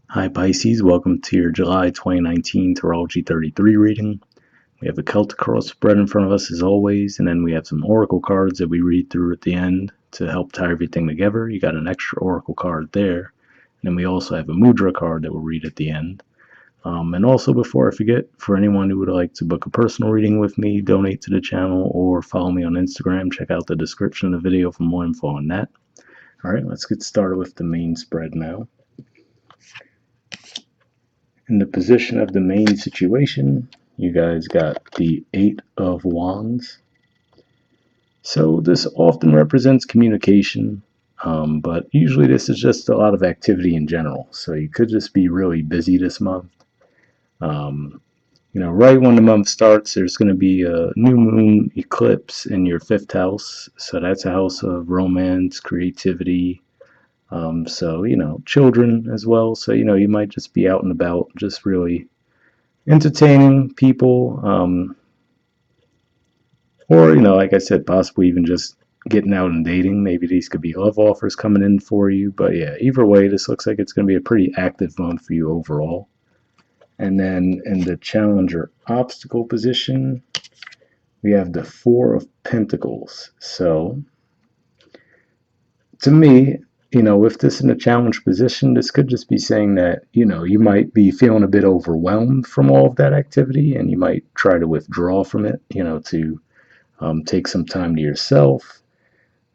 Hi Pisces, welcome to your July 2019 Astrology 33 reading. We have a Celtic cross spread in front of us as always, and then we have some oracle cards that we read through at the end to help tie everything together. You got an extra oracle card there, and then we also have a mudra card that we'll read at the end. And also, before I forget, for anyone who would like to book a personal reading with me, donate to the channel, or follow me on Instagram, check out the description of the video for more info on that. Alright, let's get started with the main spread now. In the position of the main situation, you guys got the Eight of Wands. So this often represents communication, but usually this is just a lot of activity in general. So you could just be really busy this month. Um, right when the month starts, there's going to be a new moon eclipse in your fifth house. So that's a house of romance, creativity. Children as well. So, you might just be out and about, just really entertaining people, or like I said, possibly even just getting out and dating. Maybe these could be love offers coming in for you. But yeah, either way, this looks like it's going to be a pretty active month for you overall. And then in the challenger obstacle position, we have the Four of Pentacles. So to me, with this in a challenge position, this could just be saying that, you might be feeling a bit overwhelmed from all of that activity, and you might try to withdraw from it, to take some time to yourself.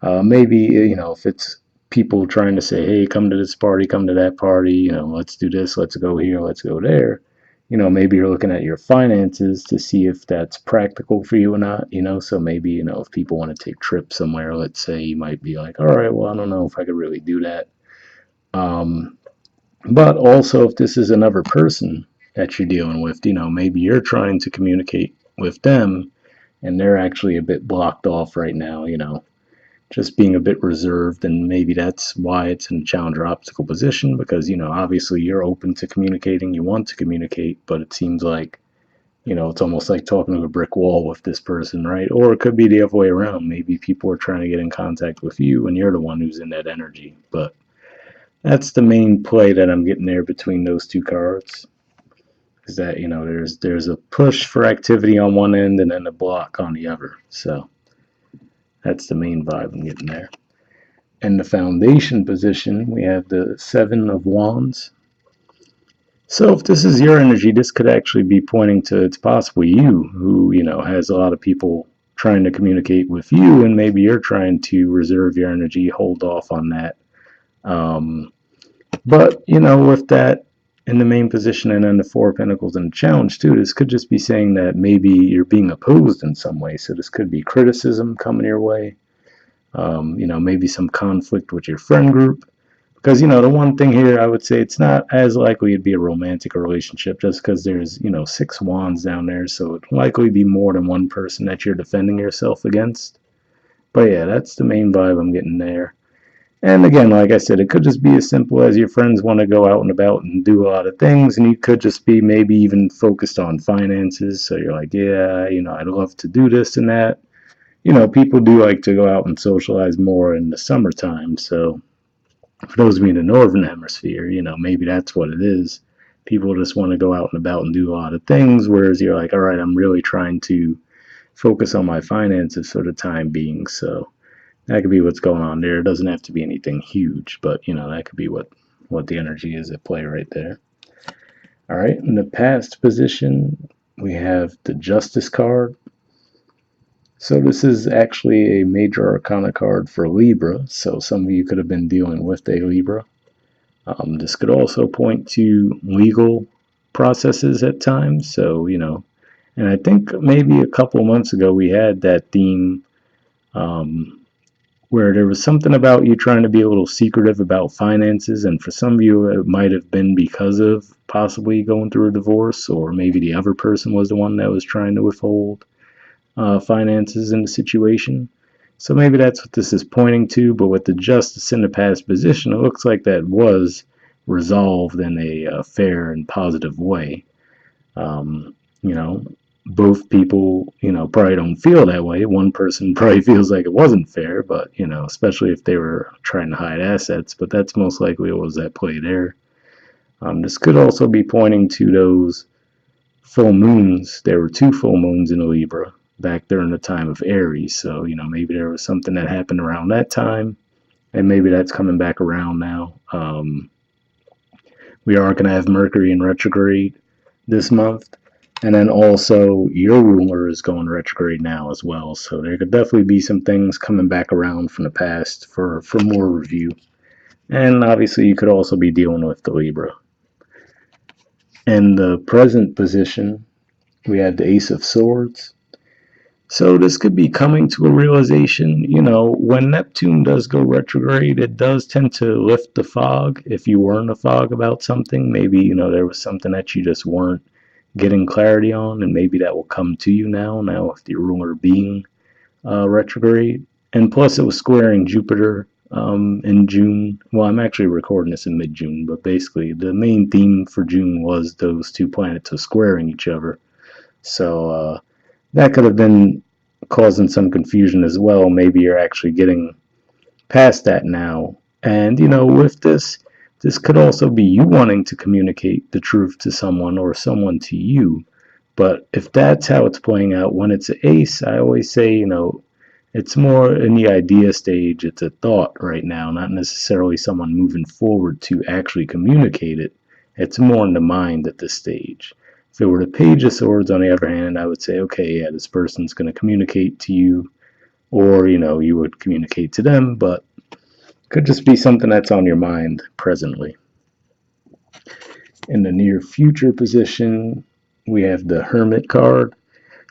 Maybe, if it's people trying to say, hey, come to this party, come to that party, let's do this, let's go here, let's go there. Maybe you're looking at your finances to see if that's practical for you or not, so maybe, if people want to take trips somewhere, let's say, you might be like, all right, well, I don't know if I could really do that. But also, if this is another person that you're dealing with, maybe you're trying to communicate with them and they're actually a bit blocked off right now, just being a bit reserved, and maybe that's why it's in a challenger obstacle position, because obviously you're open to communicating, you want to communicate, but it seems like it's almost like talking to a brick wall with this person, right? Or it could be the other way around. Maybe people are trying to get in contact with you and you're the one who's in that energy. But that's the main play that I'm getting there between those two cards, is that there's a push for activity on one end and then a block on the other. So that's the main vibe I'm getting there. In the foundation position, we have the Seven of Wands. So if this is your energy, this could actually be pointing to, it's possibly you who, has a lot of people trying to communicate with you, and maybe you're trying to reserve your energy, hold off on that. But, with that in the main position and then the Four of Pentacles in the challenge too, this could just be saying that maybe you're being opposed in some way. So this could be criticism coming your way. Maybe some conflict with your friend group. Because, the one thing here, I would say it's not as likely it'd be a romantic relationship just because there's, six wands down there. So it'd likely be more than one person that you're defending yourself against. But yeah, that's the main vibe I'm getting there. And again, like I said, it could just be as simple as your friends want to go out and about and do a lot of things, and you could just be maybe even focused on finances. So you're like, yeah, I'd love to do this and that. People do like to go out and socialize more in the summertime. So for those of you in the northern hemisphere, maybe that's what it is. People just want to go out and about and do a lot of things, whereas you're like, all right, I'm really trying to focus on my finances for the time being. So that could be what's going on there. It doesn't have to be anything huge, but that could be what the energy is at play right there. All right, in the past position, we have the Justice card. So this is actually a major arcana card for Libra. So some of you could have been dealing with a Libra. This could also point to legal processes at times. So, and I think maybe a couple months ago we had that theme, where there was something about you trying to be a little secretive about finances, and for some of you it might have been because of possibly going through a divorce, or maybe the other person was the one that was trying to withhold finances in the situation. So maybe that's what this is pointing to, but with the justice in the past position, it looks like that was resolved in a fair and positive way. Um, you know, both people, probably don't feel that way. One person probably feels like it wasn't fair, but, especially if they were trying to hide assets, but that's most likely what was at play there. This could also be pointing to those full moons. There were 2 full moons in Libra back during the time of Aries. So, maybe there was something that happened around that time, and maybe that's coming back around now. We are going to have Mercury in retrograde this month. And then also, your ruler is going retrograde now as well. So there could definitely be some things coming back around from the past for more review. And obviously, you could also be dealing with the Libra. In the present position, we have the Ace of Swords. So this could be coming to a realization, when Neptune does go retrograde, it does tend to lift the fog. If you were in a fog about something, maybe, there was something that you just weren't getting clarity on, and maybe that will come to you now with the ruler being retrograde. And plus, it was squaring Jupiter in June. Well, I'm actually recording this in mid-June, but basically the main theme for June was those 2 planets squaring each other. So that could have been causing some confusion as well. Maybe you're actually getting past that now. And, with this could also be you wanting to communicate the truth to someone or someone to you. But if that's how it's playing out when it's an ace, I always say, it's more in the idea stage. It's a thought right now, not necessarily someone moving forward to actually communicate it. It's more in the mind at this stage. If it were the Page of Swords, on the other hand, I would say, okay, yeah, this person's going to communicate to you, or, you would communicate to them, but could just be something that's on your mind presently. In the near future position, we have the Hermit card.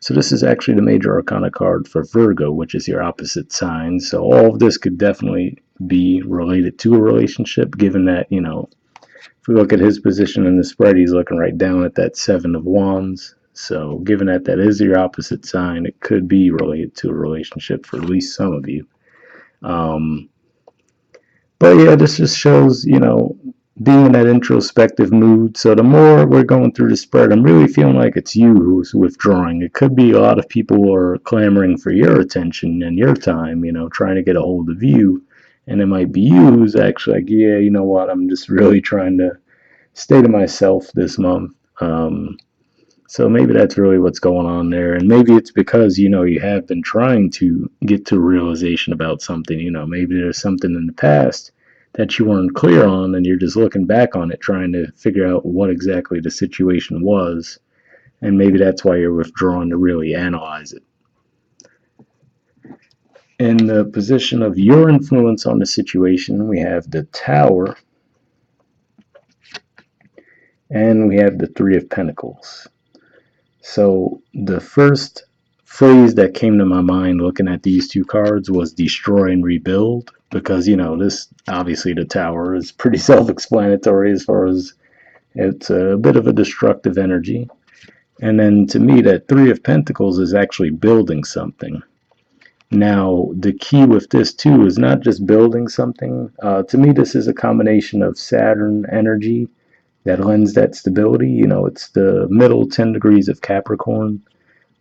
So this is actually the major arcana card for Virgo, which is your opposite sign. So all of this could definitely be related to a relationship, given that, if we look at his position in the spread, he's looking right down at that 7 of Wands. So given that that is your opposite sign, it could be related to a relationship for at least some of you. But yeah, this just shows, being in that introspective mood. So the more we're going through the spread, I'm really feeling like it's you who's withdrawing. It could be a lot of people are clamoring for your attention and your time, trying to get a hold of you. And it might be you who's actually like, yeah, you know what, I'm just really trying to stay to myself this month. So maybe that's really what's going on there. And maybe it's because, you have been trying to get to a realization about something. Maybe there's something in the past that you weren't clear on, and you're just looking back on it, trying to figure out what exactly the situation was. And maybe that's why you're withdrawing to really analyze it. In the position of your influence on the situation, we have the Tower, and we have the Three of Pentacles. So the first phrase that came to my mind looking at these 2 cards was destroy and rebuild, because this, obviously the Tower is pretty self-explanatory as far as it's a bit of a destructive energy. And then to me, that Three of Pentacles is actually building something. Now, the key with this too is not just building something. To me, this is a combination of Saturn energy that lends that stability. It's the middle 10 degrees of Capricorn,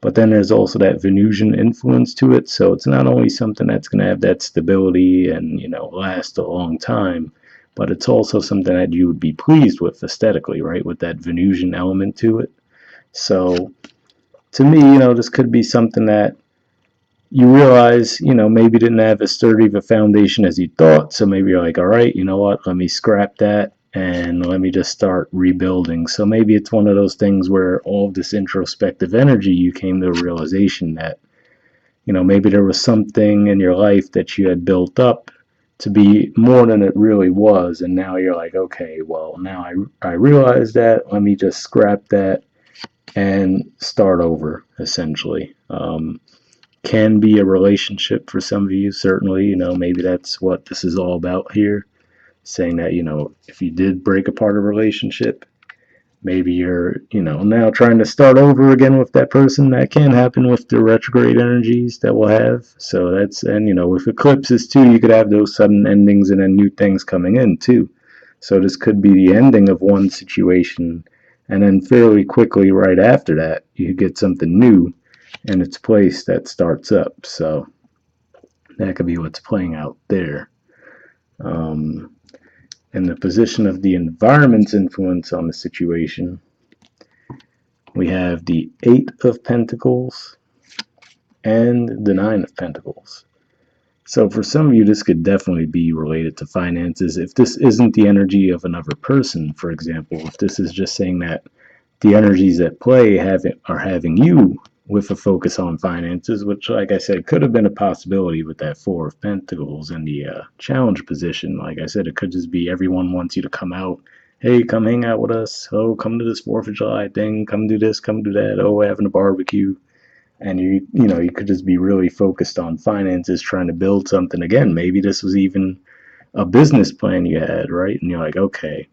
but then there's also that Venusian influence to it. So it's not only something that's going to have that stability and, last a long time, but it's also something that you would be pleased with aesthetically, right? With that Venusian element to it. So to me, this could be something that you realize, maybe didn't have as sturdy of a foundation as you thought. So maybe you're like, all right, you know what, let me scrap that and let me just start rebuilding. So maybe it's one of those things where all of this introspective energy, you came to a realization that, maybe there was something in your life that you had built up to be more than it really was. And now you're like, okay, well, now I realize that, let me just scrap that and start over, essentially. Can be a relationship for some of you, certainly. Maybe that's what this is all about here, saying that, if you did break apart a relationship, maybe you're, now trying to start over again with that person. That can happen with the retrograde energies that we'll have. So that's, and with eclipses too, you could have those sudden endings and then new things coming in too. So this could be the ending of one situation, and then fairly quickly right after that, you get something new in its place that starts up. So that could be what's playing out there. In the position of the environment's influence on the situation, we have the Eight of Pentacles and the Nine of Pentacles. So for some of you, this could definitely be related to finances. If this isn't the energy of another person, for example, if this is just saying that the energies at play are having you with a focus on finances, which, like I said, could have been a possibility with that Four of Pentacles in the challenge position. Like I said, it could just be everyone wants you to come out. Hey, come hang out with us. Oh, come to this 4th of July thing. Come do this, come do that. Oh, we're having a barbecue. And you could just be really focused on finances, trying to build something. Again, maybe this was even a business plan you had, right? And you're like, okay,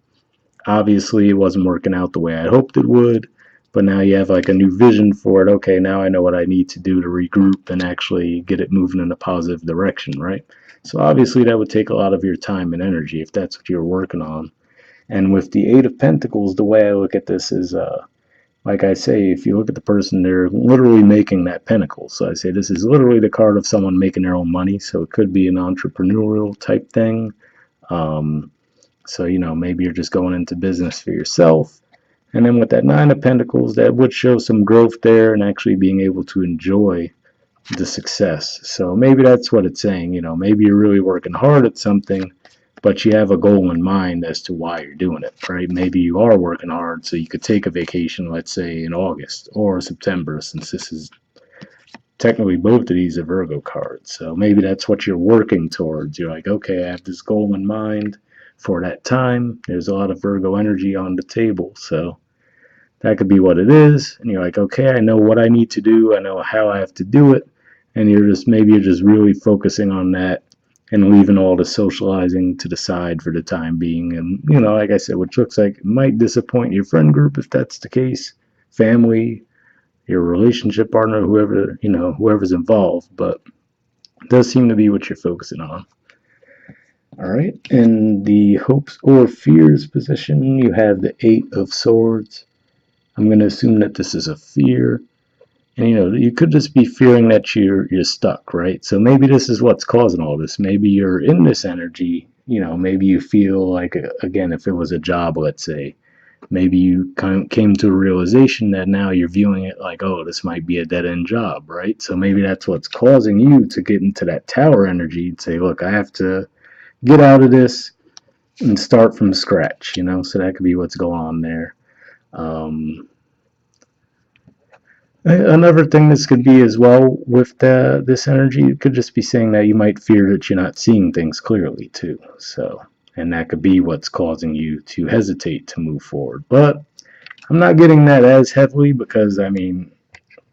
obviously it wasn't working out the way I hoped it would, but now you have like a new vision for it. Okay, now I know what I need to do to regroup and actually get it moving in a positive direction, right? So obviously that would take a lot of your time and energy if that's what you're working on. And with the Eight of Pentacles, the way I look at this is, like I say, if you look at the person, they're literally making that pentacle. So I say this is literally the card of someone making their own money. So it could be an entrepreneurial type thing. Um, so, maybe you're just going into business for yourself. And then with that Nine of Pentacles, that would show some growth there and actually being able to enjoy the success. So maybe that's what it's saying. Maybe you're really working hard at something, but you have a goal in mind as to why you're doing it, right? Maybe you are working hard so you could take a vacation, let's say in August or September, since this is technically both of these are Virgo cards. So maybe that's what you're working towards. You're like, okay, I have this goal in mind for that time. There's a lot of Virgo energy on the table. So that could be what it is. And you're like, okay, I know what I need to do. I know how I have to do it. And you're just really focusing on that and leaving all the socializing to the side for the time being. And, like I said, which looks like it might disappoint your friend group if that's the case, family, your relationship partner, whoever's involved, but it does seem to be what you're focusing on. All right, in the hopes or fears position, you have the Eight of Swords. I'm going to assume that this is a fear. And you could just be fearing that you're stuck, right? So maybe this is what's causing all this. Maybe you're in this energy, maybe you feel like, again, if it was a job, let's say, maybe you came to a realization that now you're viewing it like, oh, this might be a dead-end job, right? So maybe that's what's causing you to get into that tower energy and say, look, I have to get out of this and start from scratch, so that could be what's going on there. Another thing this could be as well with this energy, it could just be saying that you might fear that you're not seeing things clearly too. So, and that could be what's causing you to hesitate to move forward. But I'm not getting that as heavily because,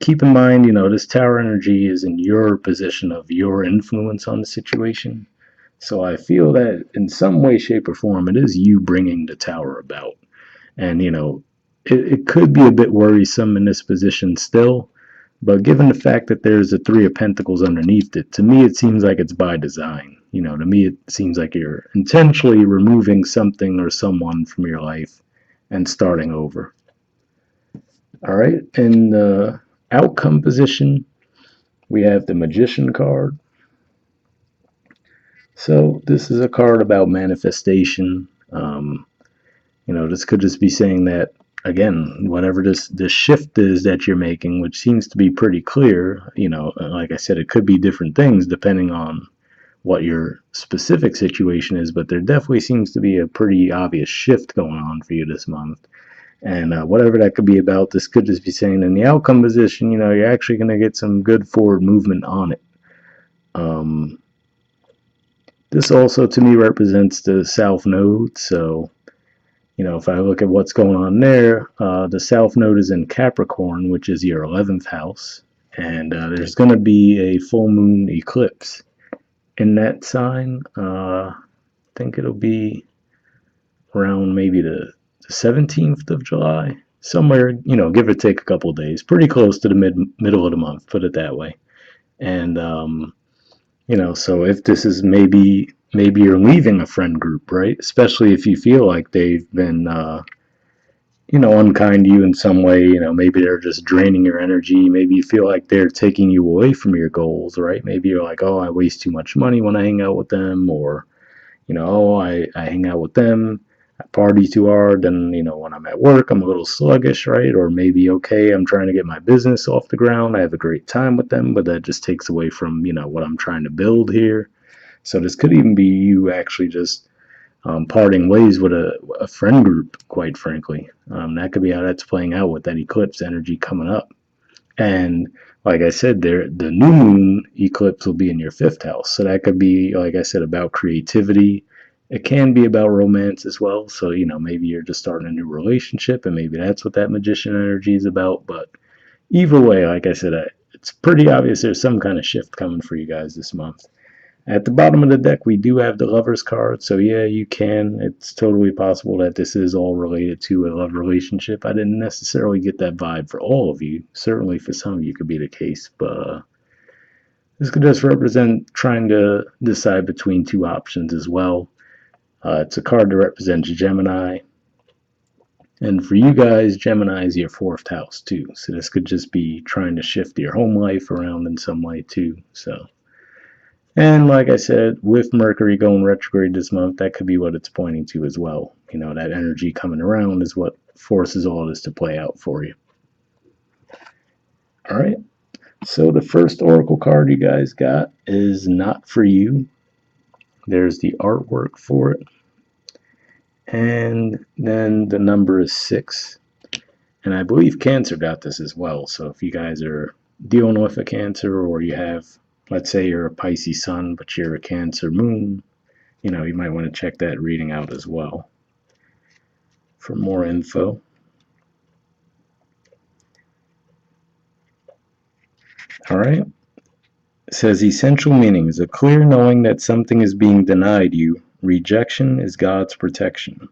keep in mind, this tower energy is in your position of your influence on the situation. So I feel that in some way, shape, or form, it is you bringing the tower about. And, it could be a bit worrisome in this position still, but given the fact that there's a Three of Pentacles underneath it, to me it seems like it's by design. To me it seems like you're intentionally removing something or someone from your life and starting over. All right, in the outcome position, we have the Magician card. So this is a card about manifestation. This could just be saying that, again, whatever this shift is that you're making, which seems to be pretty clear, like I said, it could be different things depending on what your specific situation is, but there definitely seems to be a pretty obvious shift going on for you this month. And whatever that could be about, this could just be saying in the outcome position, you're actually going to get some good forward movement on it. This also to me represents the South Node, so if I look at what's going on there, the South Node is in Capricorn, which is your 11th house, and there's going to be a full moon eclipse in that sign. I think it'll be around maybe the 17th of July, somewhere, give or take a couple of days, pretty close to the middle of the month, put it that way. And so if this is maybe you're leaving a friend group, right? Especially if you feel like they've been unkind to you in some way. Maybe they're just draining your energy. Maybe you feel like they're taking you away from your goals, right? Maybe you're like, oh, I waste too much money when I hang out with them, or I hang out with them, I party too hard, then, when I'm at work, I'm a little sluggish, right? Or maybe, okay, I'm trying to get my business off the ground, I have a great time with them, but that just takes away from, what I'm trying to build here. So this could even be you actually just parting ways with a friend group, quite frankly. That could be how that's playing out with that eclipse energy coming up. And like I said, the new moon eclipse will be in your fifth house. So that could be, like I said, about creativity. It can be about romance as well. So, maybe you're just starting a new relationship and maybe that's what that magician energy is about. But either way, like I said, it's pretty obvious there's some kind of shift coming for you guys this month. At the bottom of the deck, we do have the Lover's card, so yeah, you can. It's totally possible that this is all related to a love relationship. I didn't necessarily get that vibe for all of you. Certainly for some of you could be the case, but this could just represent trying to decide between two options as well. It's a card that represents Gemini, and for you guys, Gemini is your fourth house too. So this could just be trying to shift your home life around in some way too. So. And like I said, with Mercury going retrograde this month, that could be what it's pointing to as well. That energy coming around is what forces all this to play out for you. All right. So the first oracle card you guys got is Not For You. There's the artwork for it. And then the number is 6. And I believe Cancer got this as well. So if you guys are dealing with a Cancer, or you have, let's say you're a Pisces sun, but you're a Cancer moon, you might want to check that reading out as well for more info. All right. It says essential meaning is a clear knowing that something is being denied you. Rejection is God's protection.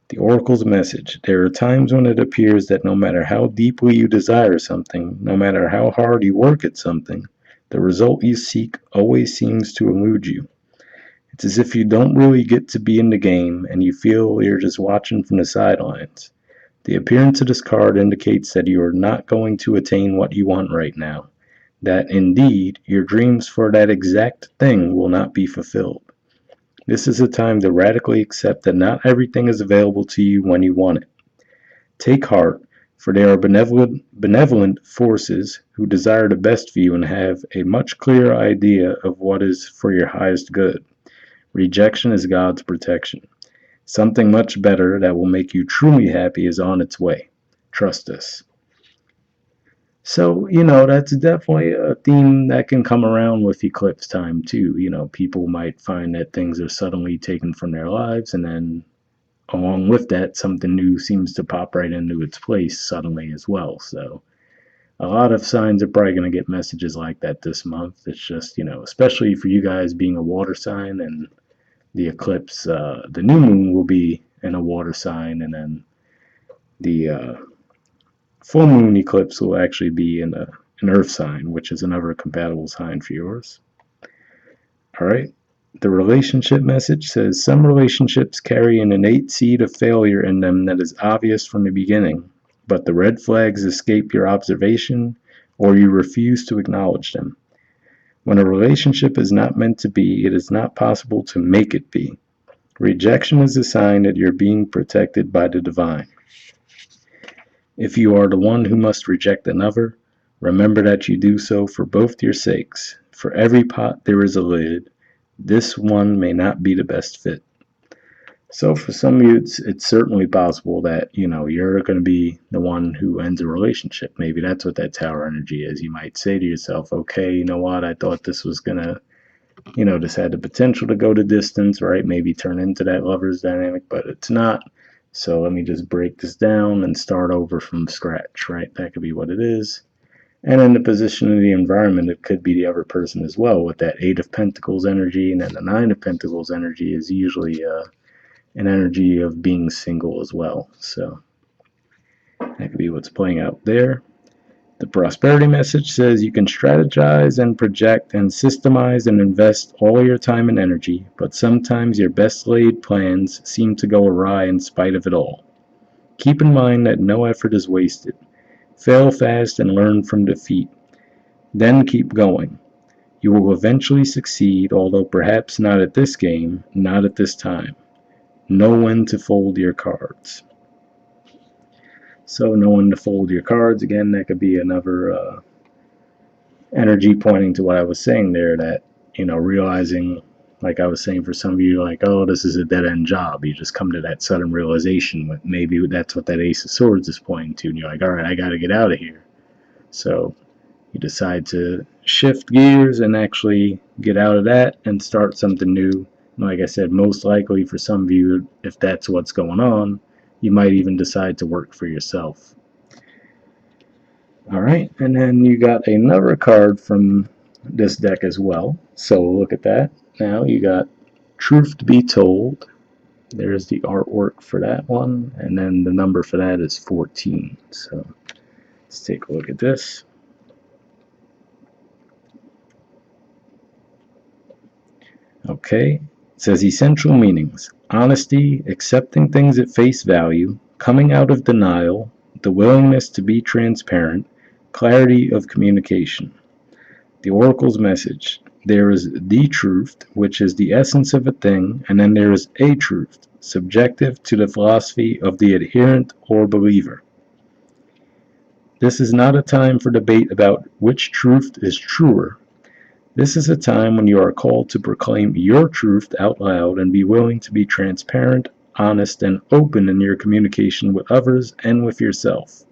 The oracle's message. There are times when it appears that no matter how deeply you desire something, no matter how hard you work at something, the result you seek always seems to elude you. It's as if you don't really get to be in the game and you feel you're just watching from the sidelines. The appearance of this card indicates that you are not going to attain what you want right now, that indeed your dreams for that exact thing will not be fulfilled. This is a time to radically accept that not everything is available to you when you want it. Take heart, for there are benevolent forces who desire the best for you and have a much clearer idea of what is for your highest good. Rejection is God's protection. Something much better that will make you truly happy is on its way. Trust us. So, that's definitely a theme that can come around with eclipse time too. People might find that things are suddenly taken from their lives, and then along with that, something new seems to pop right into its place suddenly as well. So, a lot of signs are probably going to get messages like that this month. It's just, especially for you guys being a water sign, and the eclipse, the new moon will be in a water sign, and then the full moon eclipse will actually be in an earth sign, which is another compatible sign for yours. All right. The relationship message says some relationships carry an innate seed of failure in them that is obvious from the beginning, but the red flags escape your observation or you refuse to acknowledge them. When a relationship is not meant to be, it is not possible to make it be. Rejection is a sign that you're being protected by the divine. If you are the one who must reject another, remember that you do so for both your sakes. For every pot there is a lid. This one may not be the best fit. So for some of you, it's certainly possible that, you're going to be the one who ends a relationship. Maybe that's what that tower energy is. You might say to yourself, okay, you know what, I thought this was going to, this had the potential to go to distance, right? Maybe turn into that lover's dynamic, but it's not. So let me just break this down and start over from scratch, right? That could be what it is. And in the position of the environment, it could be the other person as well, with that Eight of Pentacles energy. And then the Nine of Pentacles energy is usually an energy of being single as well. So that could be what's playing out there. The prosperity message says you can strategize and project and systemize and invest all your time and energy, but sometimes your best laid plans seem to go awry in spite of it all. Keep in mind that no effort is wasted. Fail fast and learn from defeat. Then keep going. You will eventually succeed, although perhaps not at this game, not at this time. Know when to fold your cards. So know when to fold your cards. Again, that could be another energy pointing to what I was saying there, that, realizing, like I was saying, for some of you, like, oh, this is a dead-end job. You just come to that sudden realization. Maybe that's what that Ace of Swords is pointing to, and you're like, all right, I got to get out of here. So you decide to shift gears and actually get out of that and start something new. Like I said, most likely for some of you, if that's what's going on, you might even decide to work for yourself. All right, and then you got another card from this deck as well. So look at that. Now you got Truth to be Told. There's the artwork for that one, and then the number for that is 14. So let's take a look at this. Okay, it says essential meanings: honesty, accepting things at face value, coming out of denial, the willingness to be transparent, clarity of communication. The oracle's message: there is the truth, which is the essence of a thing, and then there is a truth, subjective to the philosophy of the adherent or believer. This is not a time for debate about which truth is truer. This is a time when you are called to proclaim your truth out loud and be willing to be transparent, honest, and open in your communication with others and with yourself.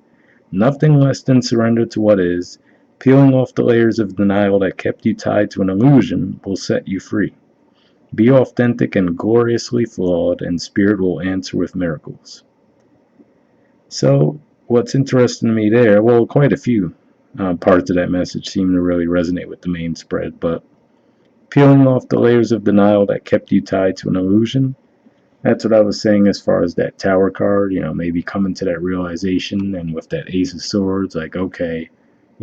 Nothing less than surrender to what is. Peeling off the layers of denial that kept you tied to an illusion will set you free. Be authentic and gloriously flawed, and Spirit will answer with miracles. So, what's interesting to me there, well, quite a few parts of that message seem to really resonate with the main spread, but peeling off the layers of denial that kept you tied to an illusion, that's what I was saying as far as that Tower card, maybe coming to that realization, and with that Ace of Swords, like, okay,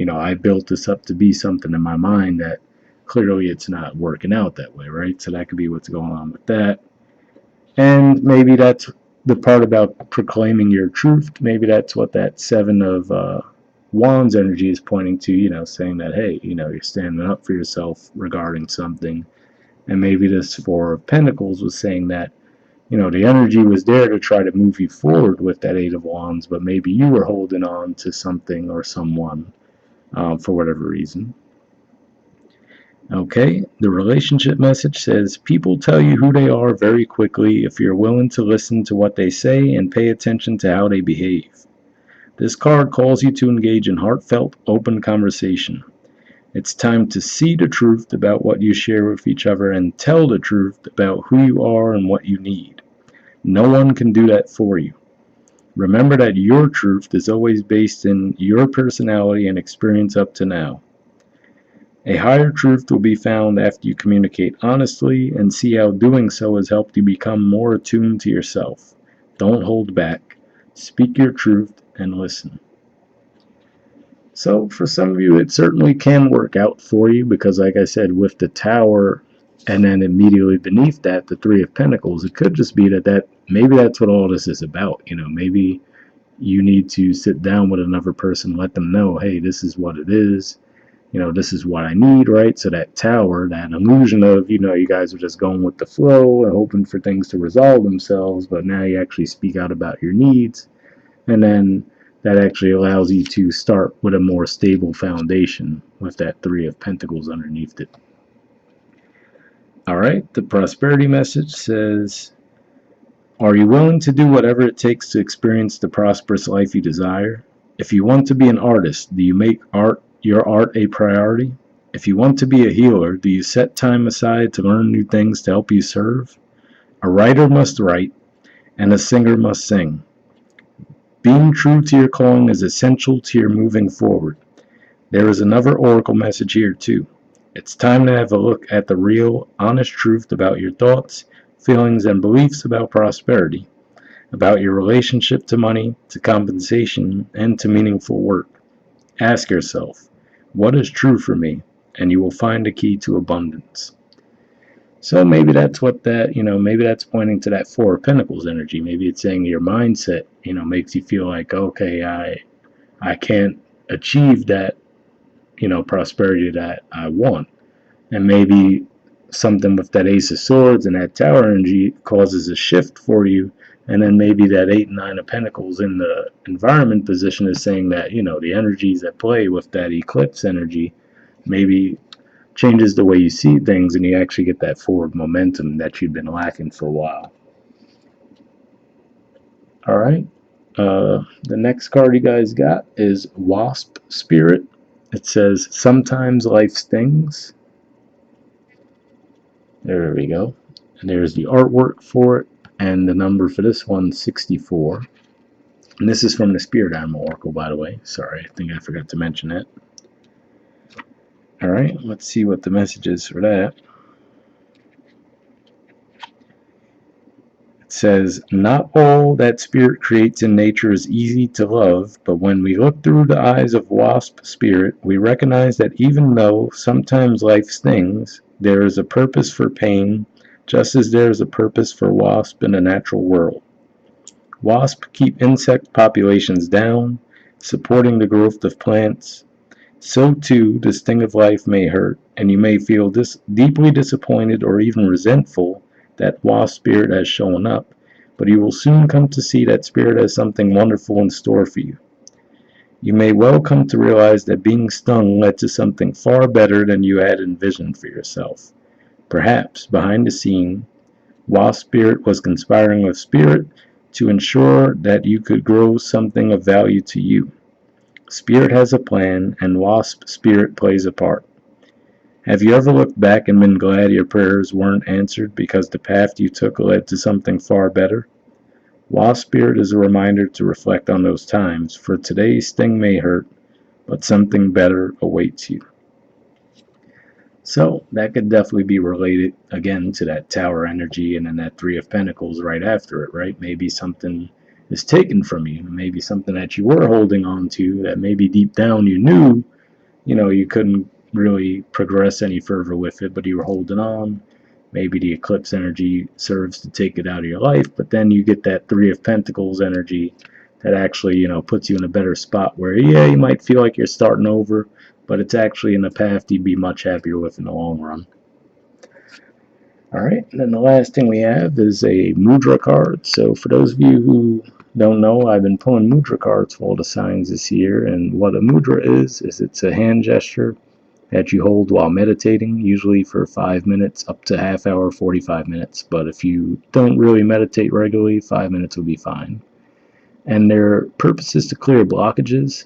I built this up to be something in my mind that clearly it's not working out that way, right? So that could be what's going on with that. And maybe that's the part about proclaiming your truth. Maybe that's what that Seven of Wands energy is pointing to, saying that, hey, you're standing up for yourself regarding something. And maybe this Four of Pentacles was saying that, the energy was there to try to move you forward with that Eight of Wands, but maybe you were holding on to something or someone for whatever reason. Okay, the relationship message says, people tell you who they are very quickly if you're willing to listen to what they say and pay attention to how they behave. This card calls you to engage in heartfelt, open conversation. It's time to see the truth about what you share with each other and tell the truth about who you are and what you need. No one can do that for you. Remember that your truth is always based in your personality and experience up to now. A higher truth will be found after you communicate honestly and see how doing so has helped you become more attuned to yourself. Don't hold back. Speak your truth and listen. So for some of you, it certainly can work out for you because, like I said, with the Tower and then immediately beneath that, the Three of Pentacles, it could just be that maybe that's what all this is about. Maybe you need to sit down with another person, let them know, hey, this is what it is. This is what I need, right? So that Tower, that illusion of, you guys are just going with the flow and hoping for things to resolve themselves, but now you actually speak out about your needs. And then that actually allows you to start with a more stable foundation with that Three of Pentacles underneath it. All right, the prosperity message says, are you willing to do whatever it takes to experience the prosperous life you desire? If you want to be an artist, do you make your art a priority? If you want to be a healer, do you set time aside to learn new things to help you serve? A writer must write, and a singer must sing. Being true to your calling is essential to your moving forward. There is another oracle message here too. It's time to have a look at the real, honest truth about your thoughts, feelings, and beliefs about prosperity, about your relationship to money, to compensation, and to meaningful work. Ask yourself, what is true for me? And you will find a key to abundance. So maybe that's what maybe that's pointing to that Four of Pentacles energy. Maybe it's saying your mindset, makes you feel like, okay, I can't achieve that, prosperity that I want. And maybe something with that Ace of Swords and that Tower energy causes a shift for you. And then maybe that 8 and 9 of Pentacles in the environment position is saying that, you know, the energies at play with that eclipse energy maybe changes the way you see things, and you actually get that forward momentum that you've been lacking for a while. All right. The next card you guys got is Wasp Spirit. It says, sometimes life stings. There we go. And there's the artwork for it, and the number for this one, 64. And this is from the Spirit Animal Oracle, by the way. Sorry, I think I forgot to mention that. All right, let's see what the message is for that. It says, not all that spirit creates in nature is easy to love, but when we look through the eyes of Wasp Spirit, we recognize that even though sometimes life stings, there is a purpose for pain, just as there is a purpose for wasp in the natural world. Wasp keep insect populations down, supporting the growth of plants. So too, the sting of life may hurt, and you may feel deeply disappointed or even resentful that Wasp Spirit has shown up, but you will soon come to see that Spirit has something wonderful in store for you. You may well come to realize that being stung led to something far better than you had envisioned for yourself. Perhaps, behind the scene, Wasp Spirit was conspiring with Spirit to ensure that you could grow something of value to you. Spirit has a plan, and Wasp Spirit plays a part. Have you ever looked back and been glad your prayers weren't answered because the path you took led to something far better? Wasp Spirit is a reminder to reflect on those times, for today's sting may hurt, but something better awaits you. So that could definitely be related again to that Tower energy and then that Three of Pentacles right after it, right? Maybe something is taken from you. Maybe something that you were holding on to that maybe deep down you knew, you know, you couldn't really progress any further with it, but you were holding on. Maybe the eclipse energy serves to take it out of your life, but then you get that Three of Pentacles energy that actually, you know, puts you in a better spot where, yeah, you might feel like you're starting over, but it's actually in a path you'd be much happier with in the long run. All right, and then the last thing we have is a mudra card. So for those of you who don't know, I've been pulling mudra cards for all the signs this year, and what a mudra is it's a hand gesture that you hold while meditating, usually for 5 minutes, up to half hour, 45 minutes. But if you don't really meditate regularly, 5 minutes will be fine. And their purpose is to clear blockages,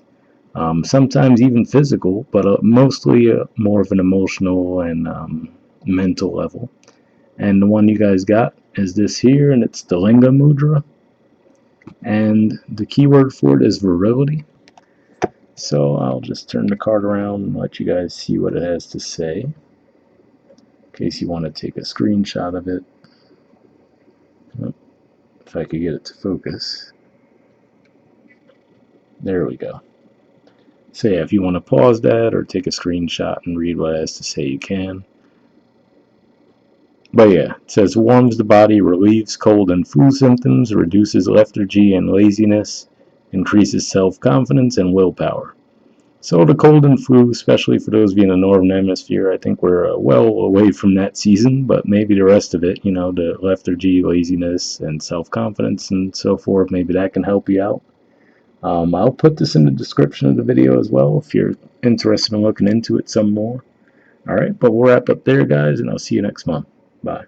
sometimes even physical, but mostly more of an emotional and mental level. And the one you guys got is this here, and it's the Linga mudra. And the keyword for it is virility. So I'll just turn the card around and let you guys see what it has to say, in case you want to take a screenshot of it. If I could get it to focus. There we go. So yeah, if you want to pause that or take a screenshot and read what it has to say, you can. But yeah, it says warms the body, relieves cold and flu symptoms, reduces lethargy and laziness, increases self-confidence and willpower. So the cold and flu, especially for those of you in the northern hemisphere, I think we're well away from that season, but maybe the rest of it, you know, the lethargy, laziness, and self-confidence and so forth, maybe that can help you out. I'll put this in the description of the video as well if you're interested in looking into it some more. All right, but we'll wrap up there, guys, and I'll see you next month. Bye.